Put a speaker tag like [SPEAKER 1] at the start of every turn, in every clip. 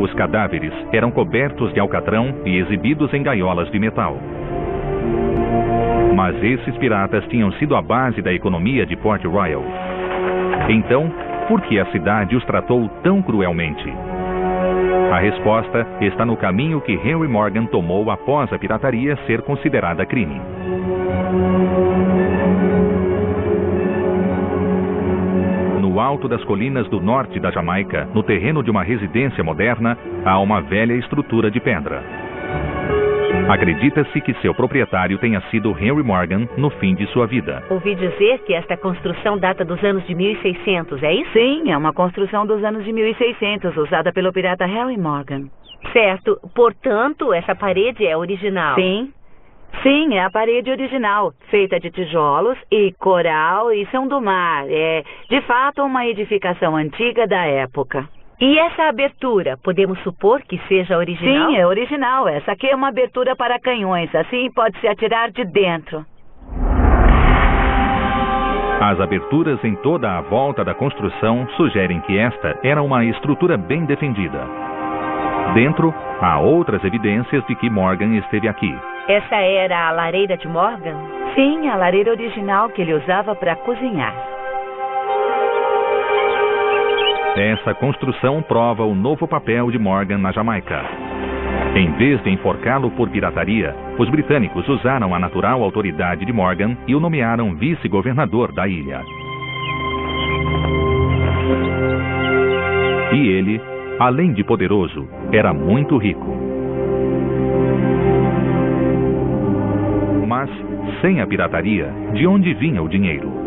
[SPEAKER 1] Os cadáveres eram cobertos de alcatrão e exibidos em gaiolas de metal. Mas esses piratas tinham sido a base da economia de Port Royal. Então, por que a cidade os tratou tão cruelmente? A resposta está no caminho que Henry Morgan tomou após a pirataria ser considerada crime. No alto das colinas do norte da Jamaica, no terreno de uma residência moderna, há uma velha estrutura de pedra. Acredita-se que seu proprietário tenha sido Henry Morgan no fim de sua vida.
[SPEAKER 2] Ouvi dizer que esta construção data dos anos de 1600, é isso?
[SPEAKER 3] Sim, é uma construção dos anos de 1600, usada pelo pirata Henry Morgan.
[SPEAKER 2] Certo. Portanto, essa parede é original.
[SPEAKER 3] Sim. Sim, é a parede original, feita de tijolos e coral e são do mar. É, de fato, uma edificação antiga da época.
[SPEAKER 2] E essa abertura, podemos supor que seja original?
[SPEAKER 3] Sim, é original. Essa aqui é uma abertura para canhões, assim pode-se atirar de dentro.
[SPEAKER 1] As aberturas em toda a volta da construção sugerem que esta era uma estrutura bem defendida. Dentro, há outras evidências de que Morgan esteve aqui.
[SPEAKER 2] Essa era a lareira de Morgan?
[SPEAKER 3] Sim, a lareira original que ele usava para cozinhar.
[SPEAKER 1] Essa construção prova o novo papel de Morgan na Jamaica. Em vez de enforcá-lo por pirataria, os britânicos usaram a natural autoridade de Morgan e o nomearam vice-governador da ilha. E ele, além de poderoso, era muito rico. Mas, sem a pirataria, de onde vinha o dinheiro?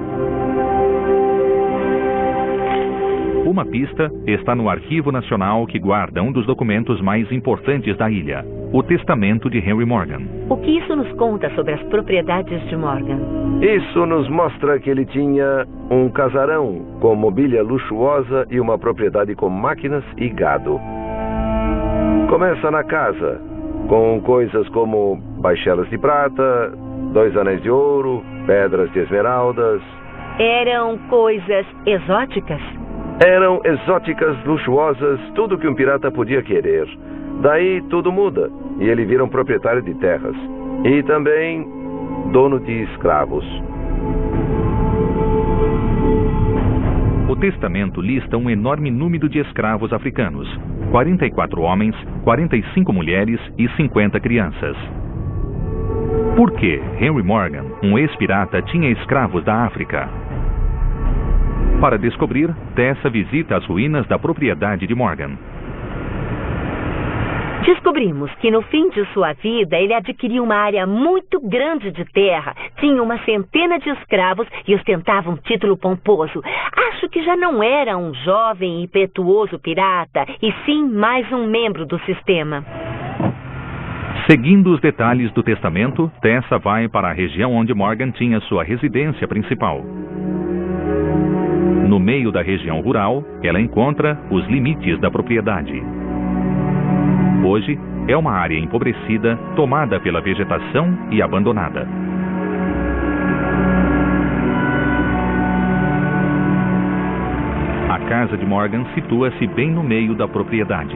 [SPEAKER 1] Uma pista está no Arquivo Nacional que guarda um dos documentos mais importantes da ilha, o Testamento de Henry Morgan.
[SPEAKER 2] O que isso nos conta sobre as propriedades de Morgan?
[SPEAKER 4] Isso nos mostra que ele tinha um casarão com mobília luxuosa e uma propriedade com máquinas e gado. Começa na casa, com coisas como baixelas de prata, 2 anéis de ouro, pedras de esmeraldas.
[SPEAKER 2] Eram coisas exóticas?
[SPEAKER 4] Eram exóticas, luxuosas, tudo que um pirata podia querer. Daí tudo muda, e ele vira um proprietário de terras. E também dono de escravos.
[SPEAKER 1] O testamento lista um enorme número de escravos africanos: 44 homens, 45 mulheres e 50 crianças. Por que Henry Morgan, um ex-pirata, tinha escravos da África? Para descobrir, Tessa visita as ruínas da propriedade de Morgan.
[SPEAKER 2] Descobrimos que no fim de sua vida ele adquiriu uma área muito grande de terra, tinha uma centena de escravos e ostentava um título pomposo. Acho que já não era um jovem e impetuoso pirata, e sim mais um membro do sistema.
[SPEAKER 1] Seguindo os detalhes do testamento, Tessa vai para a região onde Morgan tinha sua residência principal. No meio da região rural, ela encontra os limites da propriedade. Hoje, é uma área empobrecida, tomada pela vegetação e abandonada. A casa de Morgan situa-se bem no meio da propriedade.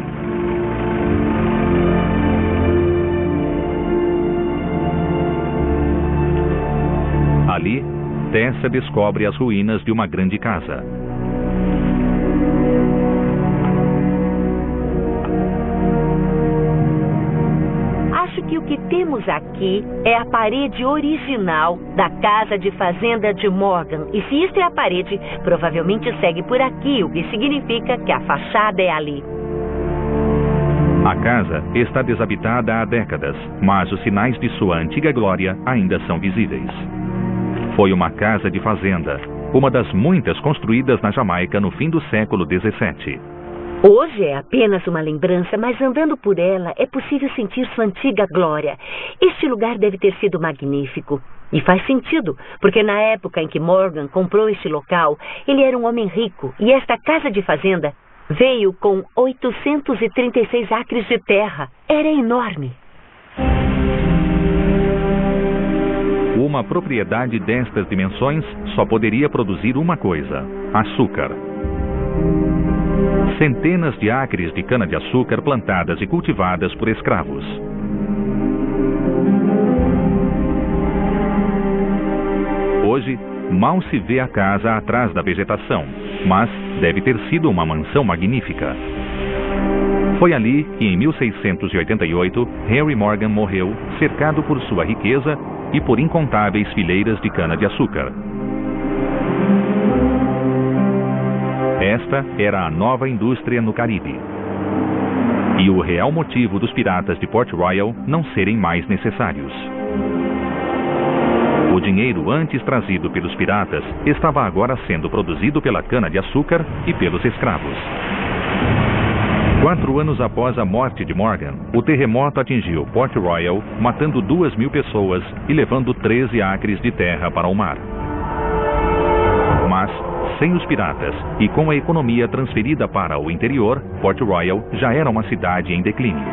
[SPEAKER 1] Ali, Tessa descobre as ruínas de uma grande casa.
[SPEAKER 2] Acho que o que temos aqui é a parede original da casa de fazenda de Morgan. E se isto é a parede, provavelmente segue por aqui, o que significa que a fachada é ali.
[SPEAKER 1] A casa está desabitada há décadas, mas os sinais de sua antiga glória ainda são visíveis. Foi uma casa de fazenda, uma das muitas construídas na Jamaica no fim do século XVII.
[SPEAKER 2] Hoje é apenas uma lembrança, mas andando por ela é possível sentir sua antiga glória. Este lugar deve ter sido magnífico. E faz sentido, porque na época em que Morgan comprou este local, ele era um homem rico e esta casa de fazenda veio com 836 acres de terra. Era enorme.
[SPEAKER 1] Uma propriedade destas dimensões só poderia produzir uma coisa: açúcar. Centenas de acres de cana-de-açúcar plantadas e cultivadas por escravos. Hoje, mal se vê a casa atrás da vegetação, mas deve ter sido uma mansão magnífica. Foi ali que, em 1688, Henry Morgan morreu, cercado por sua riqueza e por incontáveis fileiras de cana-de-açúcar. Esta era a nova indústria no Caribe. E o real motivo dos piratas de Port Royal não serem mais necessários. O dinheiro antes trazido pelos piratas estava agora sendo produzido pela cana-de-açúcar e pelos escravos. 4 anos após a morte de Morgan, o terremoto atingiu Port Royal, matando 2.000 pessoas e levando 13 acres de terra para o mar. Mas, sem os piratas e com a economia transferida para o interior, Port Royal já era uma cidade em declínio.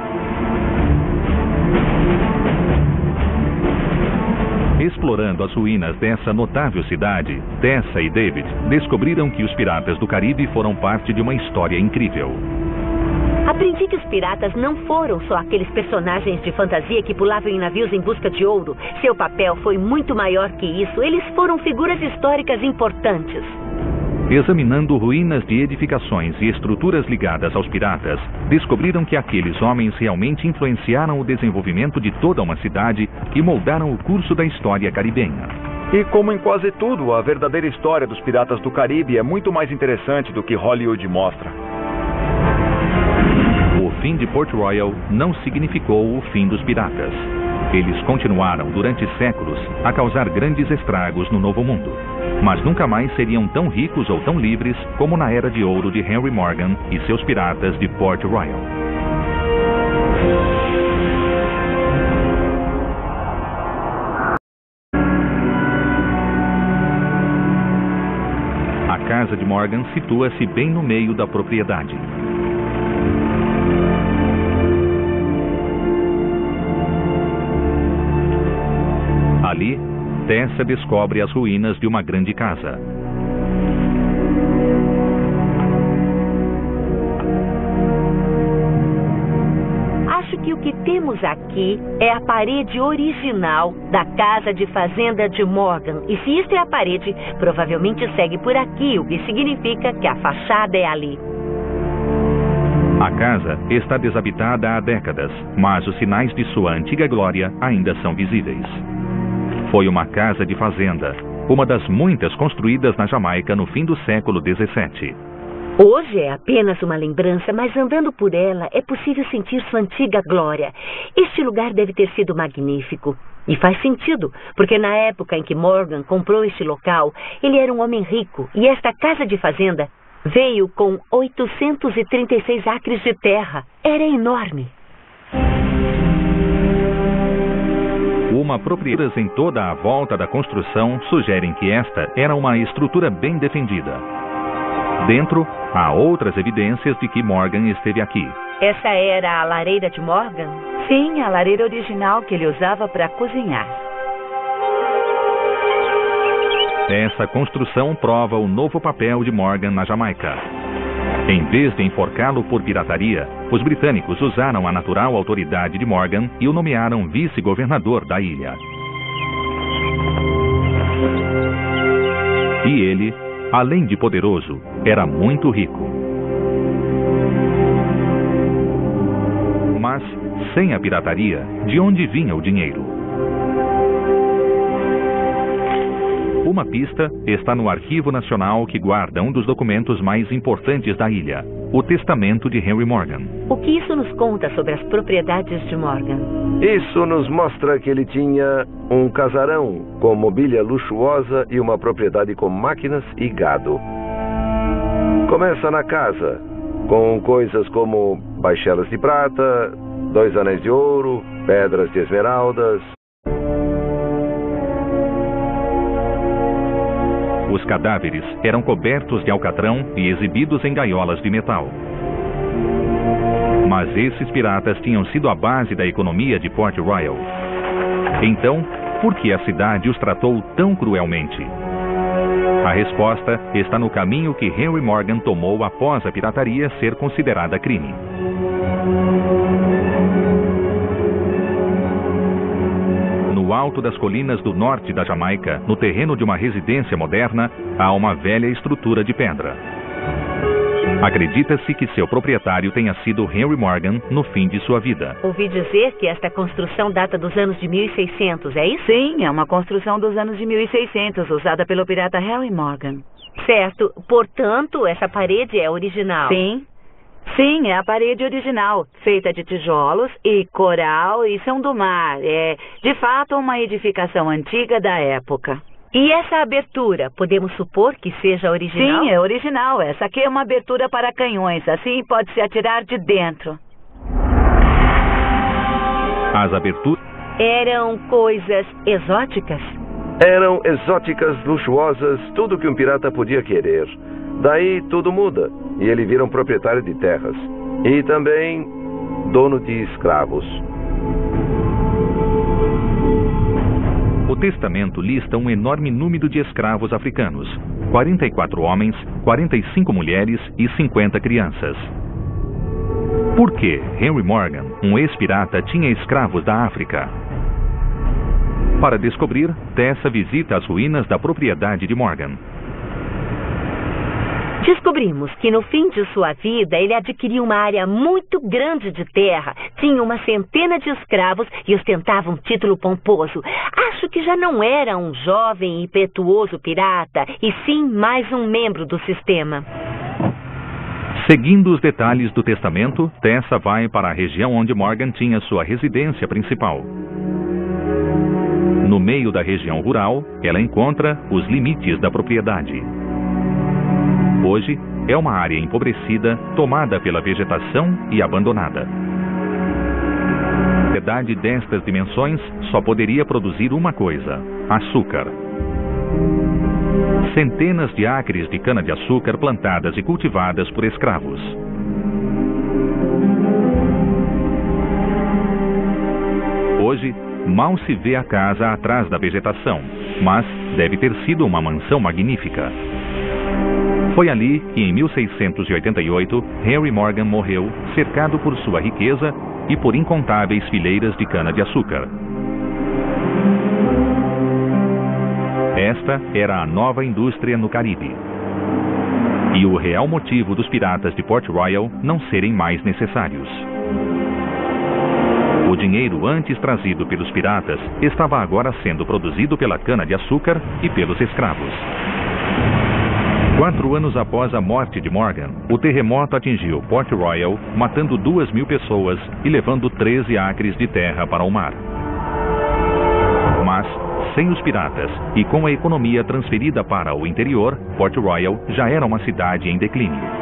[SPEAKER 1] Explorando as ruínas dessa notável cidade, Tessa e David descobriram que os piratas do Caribe foram parte de uma história incrível.
[SPEAKER 2] Aprendi que os piratas não foram só aqueles personagens de fantasia que pulavam em navios em busca de ouro. Seu papel foi muito maior que isso. Eles foram figuras históricas importantes.
[SPEAKER 1] Examinando ruínas de edificações e estruturas ligadas aos piratas, descobriram que aqueles homens realmente influenciaram o desenvolvimento de toda uma cidade e moldaram o curso da história caribenha.
[SPEAKER 5] E como em quase tudo, a verdadeira história dos piratas do Caribe é muito mais interessante do que Hollywood mostra.
[SPEAKER 1] O fim de Port Royal não significou o fim dos piratas. Eles continuaram durante séculos a causar grandes estragos no Novo Mundo, mas nunca mais seriam tão ricos ou tão livres como na Era de Ouro de Henry Morgan e seus piratas de Port Royal. A casa de Morgan situa-se bem no meio da propriedade. Ali, Tessa descobre as ruínas de uma grande casa.
[SPEAKER 2] Acho que o que temos aqui é a parede original da casa de fazenda de Morgan. E se isto é a parede, provavelmente segue por aqui, o que significa que a fachada é ali.
[SPEAKER 1] A casa está desabitada há décadas, mas os sinais de sua antiga glória ainda são visíveis. Foi uma casa de fazenda, uma das muitas construídas na Jamaica no fim do século XVII.
[SPEAKER 2] Hoje é apenas uma lembrança, mas andando por ela é possível sentir sua antiga glória. Este lugar deve ter sido magnífico. E faz sentido, porque na época em que Morgan comprou este local, ele era um homem rico e esta casa de fazenda veio com 836 acres de terra. Era enorme.
[SPEAKER 1] Uma propriedade em toda a volta da construção sugerem que esta era uma estrutura bem defendida. Dentro, há outras evidências de que Morgan esteve aqui.
[SPEAKER 2] Essa era a lareira de Morgan?
[SPEAKER 3] Sim, a lareira original que ele usava para cozinhar.
[SPEAKER 1] Essa construção prova o novo papel de Morgan na Jamaica. Em vez de enforcá-lo por pirataria, os britânicos usaram a natural autoridade de Morgan e o nomearam vice-governador da ilha. E ele, além de poderoso, era muito rico. Mas, sem a pirataria, de onde vinha o dinheiro? Uma pista está no Arquivo Nacional que guarda um dos documentos mais importantes da ilha, o Testamento de Henry Morgan.
[SPEAKER 2] O que isso nos conta sobre as propriedades de Morgan?
[SPEAKER 4] Isso nos mostra que ele tinha um casarão com mobília luxuosa e uma propriedade com máquinas e gado. Começa na casa, com coisas como baixelas de prata, 2 anéis de ouro, pedras de esmeraldas.
[SPEAKER 1] Os cadáveres eram cobertos de alcatrão e exibidos em gaiolas de metal. Mas esses piratas tinham sido a base da economia de Port Royal. Então, por que a cidade os tratou tão cruelmente? A resposta está no caminho que Henry Morgan tomou após a pirataria ser considerada crime. No alto das colinas do norte da Jamaica, no terreno de uma residência moderna, há uma velha estrutura de pedra. Acredita-se que seu proprietário tenha sido Henry Morgan no fim de sua vida.
[SPEAKER 2] Ouvi dizer que esta construção data dos anos de 1600, é isso?
[SPEAKER 3] Sim, é uma construção dos anos de 1600, usada pelo pirata Henry Morgan.
[SPEAKER 2] Certo. Portanto, essa parede é original.
[SPEAKER 3] Sim. Sim, é a parede original, feita de tijolos e coral e são do mar. É, de fato, uma edificação antiga da época.
[SPEAKER 2] E essa abertura, podemos supor que seja original?
[SPEAKER 3] Sim, é original. Essa aqui é uma abertura para canhões, assim pode-se atirar de dentro.
[SPEAKER 1] As aberturas
[SPEAKER 2] eram coisas exóticas?
[SPEAKER 4] Eram exóticas, luxuosas, tudo que um pirata podia querer. Daí tudo muda, e ele vira um proprietário de terras. E também dono de escravos.
[SPEAKER 1] O testamento lista um enorme número de escravos africanos: 44 homens, 45 mulheres e 50 crianças. Por que Henry Morgan, um ex-pirata, tinha escravos da África? Para descobrir, Tessa visita as ruínas da propriedade de Morgan.
[SPEAKER 2] Descobrimos que no fim de sua vida ele adquiriu uma área muito grande de terra, tinha uma centena de escravos e ostentava um título pomposo. Acho que já não era um jovem e impetuoso pirata, e sim mais um membro do sistema.
[SPEAKER 1] Seguindo os detalhes do testamento, Tessa vai para a região onde Morgan tinha sua residência principal. No meio da região rural, ela encontra os limites da propriedade. Hoje, é uma área empobrecida, tomada pela vegetação e abandonada. A propriedade destas dimensões só poderia produzir uma coisa: açúcar. Centenas de acres de cana-de-açúcar plantadas e cultivadas por escravos. Hoje, mal se vê a casa atrás da vegetação, mas deve ter sido uma mansão magnífica. Foi ali que, em 1688, Henry Morgan morreu, cercado por sua riqueza e por incontáveis fileiras de cana-de-açúcar. Esta era a nova indústria no Caribe. E o real motivo dos piratas de Port Royal não serem mais necessários. O dinheiro antes trazido pelos piratas estava agora sendo produzido pela cana-de-açúcar e pelos escravos. 4 anos após a morte de Morgan, o terremoto atingiu Port Royal, matando 2.000 pessoas e levando 13 acres de terra para o mar. Mas, sem os piratas e com a economia transferida para o interior, Port Royal já era uma cidade em declínio.